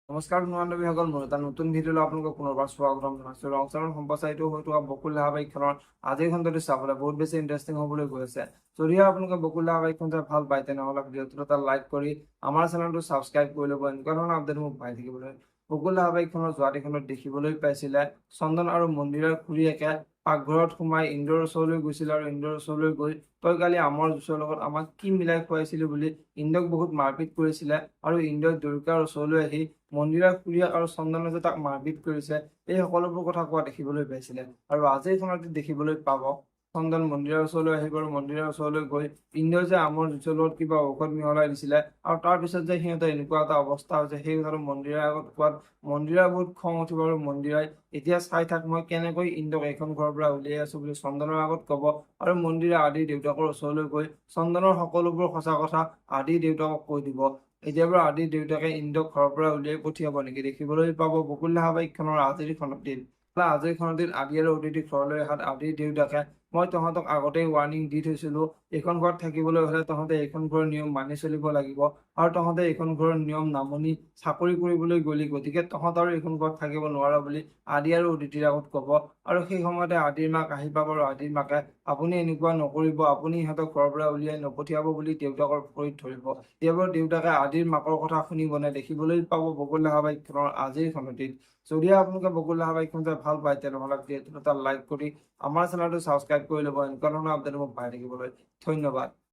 নমস্কাৰ বন্ধুবান্ধৱীসকল, মোৰ এটা নতুন ভিডিঅ'লৈ আপোনালোকক পুনৰবাৰ স্বাগতম জনাইছোঁ। ৰং চেনেল সম্প্ৰচাৰিত হৈ থকা বকুল ধাৰাবাহিকখনৰ আজিৰ খণ্ডটো চাবলৈ বহুত বেছি ইণ্টাৰেষ্টিং হ'বলৈ গৈ আছে। যদিহে আপোনালোকে বকুল ধাৰাবাহিকখন চাই ভাল পায়, তেনেহ'লে ভিডিঅ'টোত এটা লাইক কৰি আমাৰ চেনেলটো ছাবস্ক্ৰাইব কৰি ল'ব, এনেকুৱা ধৰণৰ আপডেট মোক পাই থাকিবলৈ। বকুল ধাৰাবাহিকখনৰ যোৱাটিখনত দেখিবলৈ পাইছিলে চন্দন আৰু মন্দিৰৰ খুৰীয়েকে পাকঘৰত সোমাই ইন্দ্ৰৰ ওচৰলৈ গৈছিল আৰু ইন্দ্ৰৰ ওচৰলৈ গৈ তই কালি আমৰ জুচৰ লগত আমাক কি মিলাই খুৱাইছিলি বুলি ইন্দ্ৰক বহুত মাৰপিট কৰিছিলে আৰু ইন্দ্ৰই দুৰ্গাৰ ওচৰলৈ আহি মন্দিৰৰ খুৰীয়েক আৰু চন্দনে যে তাক মাৰপিট কৰিছে, এই সকলোবোৰ কথা কোৱা দেখিবলৈ পাইছিলে। আৰু আজিৰ খনতে দেখিবলৈ পাব চন্দন মন্দিৰৰ ওচৰলৈ আহিব আৰু মন্দিৰৰ ওচৰলৈ গৈ ইন্দ্ৰই যে আমৰ জুচৰ লগত কিবা ঔষধ মিহলাই দিছিলে আৰু তাৰ পিছত যে সিহঁতৰ এনেকুৱা এটা অৱস্থা হৈছে, সেই কথাটো মন্দিৰৰ আগত কোৱাত মন্দিৰৰ বহুত খং উঠিব আৰু মন্দিৰাই এতিয়া চাই থাক মই কেনেকৈ ইন্দ্ৰক এইখন ঘৰৰ পৰা উলিয়াই আছো বুলি চন্দনৰ আগত কব। আৰু মন্দিৰে আদিৰ দেউতাকৰ ওচৰলৈ গৈ চন্দনৰ সকলোবোৰ সঁচা কথা আদিৰ দেউতাকক কৈ দিব। এতিয়াৰ পৰা আদিৰ দেউতাকে ইন্দ্ৰক ঘৰৰ পৰা উলিয়াই পঠিয়াব নেকি, দেখিবলৈ পাব বকুল ধাৰাবাহিকখনৰ আজিৰ খনটিত। আজিৰ খনটিত আদি আৰু অদিতি ঘৰলৈ অহাত আদিৰ দেউতাকে মই তহঁতক আগতেই ৱাৰ্ণিং দি থৈছিলো, এইখন ঘৰত থাকিবলৈ হলে তহঁতে এইখন ঘৰৰ নিয়ম মানি চলিব লাগিব আৰু তহঁতে এইখন ঘৰৰ নিয়ম নামানি চাকৰি কৰিবলৈ গলি, গতিকে তহঁত আৰু এইখন ঘৰত থাকিব নোৱাৰ বুলি আদি আৰু অদিতিৰ আগত কব। আৰু সেই সময়তে আদিৰ মাক আহি পাব আৰু আদিৰ মাকে আপুনি এনেকুৱা নকৰিব, আপুনি ইহঁতক ঘৰৰ পৰা উলিয়াই নপঠিয়াব বুলি দেউতাকৰ ভৰিত ধৰিব। এইবাৰ দেউতাকে আদিৰ মাকৰ কথা শুনিবনে, দেখিবলৈ পাব বকুল ধাৰাবাহিকখনৰ আজিৰ খনটিত। যদিহে আপোনালোকে বকুল ধাৰাবাহিকখন চাই ভাল পায়, তেনেহ'লে ভিডিঅ'টোত এটা লাইক কৰি আমাৰ চেনেলটো ছাবস্ক্ৰাইব কৰি ল'ব, এনেকুৱা ধৰণৰ আপডেট মোক পাই থাকিবলৈ। ধন্যবাদ।